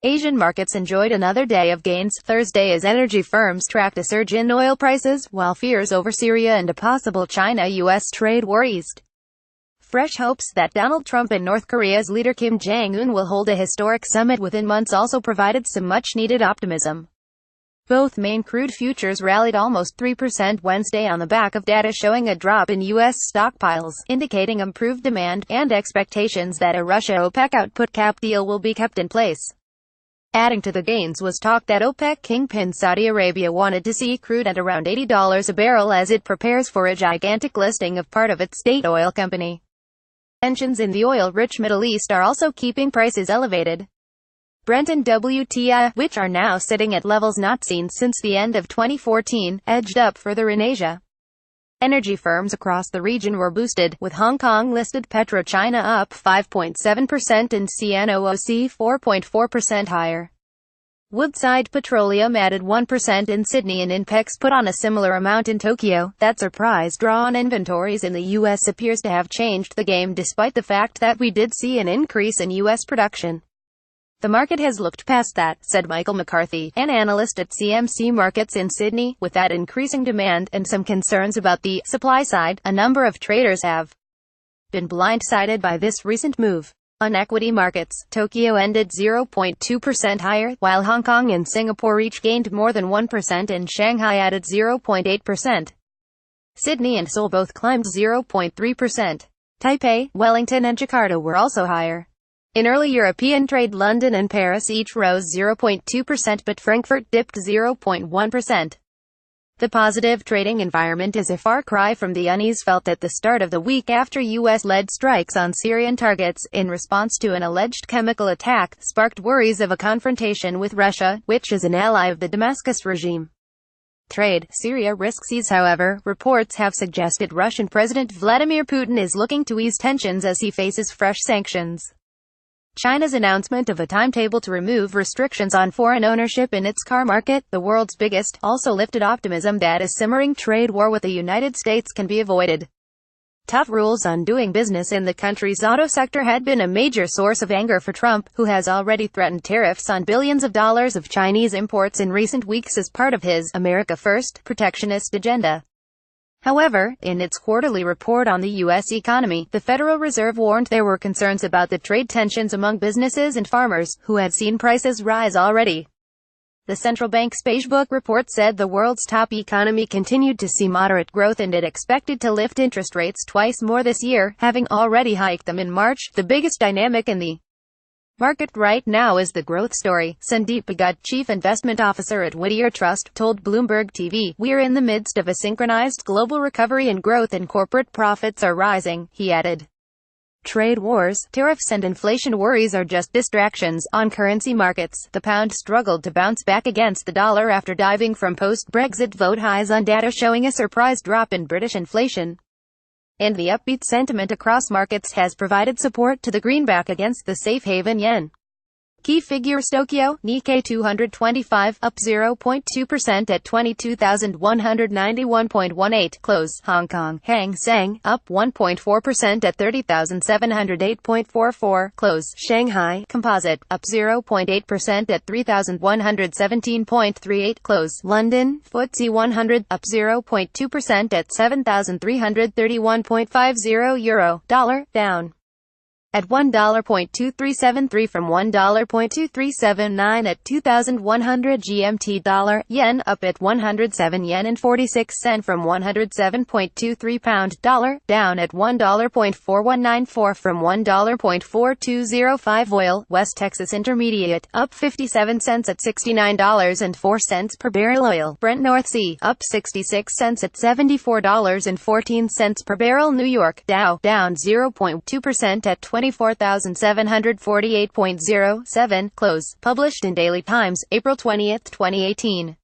Asian markets enjoyed another day of gains Thursday as energy firms tracked a surge in oil prices, while fears over Syria and a possible China-US trade war eased. Fresh hopes that Donald Trump and North Korea's leader Kim Jong-un will hold a historic summit within months also provided some much-needed optimism. Both main crude futures rallied almost 3% Wednesday on the back of data showing a drop in U.S. stockpiles, indicating improved demand, and expectations that a Russia-OPEC output cap deal will be kept in place. Adding to the gains was talk that OPEC kingpin Saudi Arabia wanted to see crude at around $80 a barrel as it prepares for a gigantic listing of part of its state oil company. Tensions in the oil-rich Middle East are also keeping prices elevated. Brent and WTI, which are now sitting at levels not seen since the end of 2014, edged up further in Asia. Energy firms across the region were boosted, with Hong Kong-listed PetroChina up 5.7% and CNOOC 4.4% higher. Woodside Petroleum added 1% in Sydney and INPEX put on a similar amount in Tokyo. That surprise draw on inventories in the U.S. appears to have changed the game despite the fact that we did see an increase in U.S. production. The market has looked past that, said Michael McCarthy, an analyst at CMC Markets in Sydney. With that increasing demand and some concerns about the supply side, a number of traders have been blindsided by this recent move. On equity markets, Tokyo ended 0.2% higher, while Hong Kong and Singapore each gained more than 1% and Shanghai added 0.8%. Sydney and Seoul both climbed 0.3%. Taipei, Wellington and Jakarta were also higher. In early European trade, London and Paris each rose 0.2%, but Frankfurt dipped 0.1%. The positive trading environment is a far cry from the unease felt at the start of the week after U.S.-led strikes on Syrian targets, in response to an alleged chemical attack, sparked worries of a confrontation with Russia, which is an ally of the Damascus regime. Trade, Syria risks ease. However, reports have suggested Russian President Vladimir Putin is looking to ease tensions as he faces fresh sanctions. China's announcement of a timetable to remove restrictions on foreign ownership in its car market, the world's biggest, also lifted optimism that a simmering trade war with the United States can be avoided. Tough rules on doing business in the country's auto sector had been a major source of anger for Trump, who has already threatened tariffs on billions of dollars of Chinese imports in recent weeks as part of his America First protectionist agenda. However, in its quarterly report on the U.S. economy, the Federal Reserve warned there were concerns about the trade tensions among businesses and farmers, who had seen prices rise already. The central bank's Beigebook report said the world's top economy continued to see moderate growth and it expected to lift interest rates twice more this year, having already hiked them in March. The biggest dynamic in the market right now is the growth story, Sandeep Bhagat, chief investment officer at Whittier Trust, told Bloomberg TV. We're in the midst of a synchronized global recovery and growth and corporate profits are rising, he added. Trade wars, tariffs and inflation worries are just distractions. On currency markets, the pound struggled to bounce back against the dollar after diving from post-Brexit vote highs on data showing a surprise drop in British inflation. And the upbeat sentiment across markets has provided support to the greenback against the safe haven yen. Key figures: Tokyo, Nikkei 225, up 0.2% at 22,191.18, close. Hong Kong, Hang Seng, up 1.4% at 30,708.44, close. Shanghai, Composite, up 0.8% at 3,117.38, close. London, FTSE 100, up 0.2% at 7,331.50 euro, dollar, down at $1.2373 from $1.2379 at 2,100 GMT. Dollar, yen, up at 107 yen and 46 cent from 107.23 pound. Dollar, down at $1.4194 from $1.4205. Oil, West Texas Intermediate, up 57 cents at $69.04 per barrel. Oil, Brent North Sea, up 66 cents at $74.14 per barrel. New York, Dow, down 0.2% at 24,748.07, close. Published in Daily Times, April 20, 2018.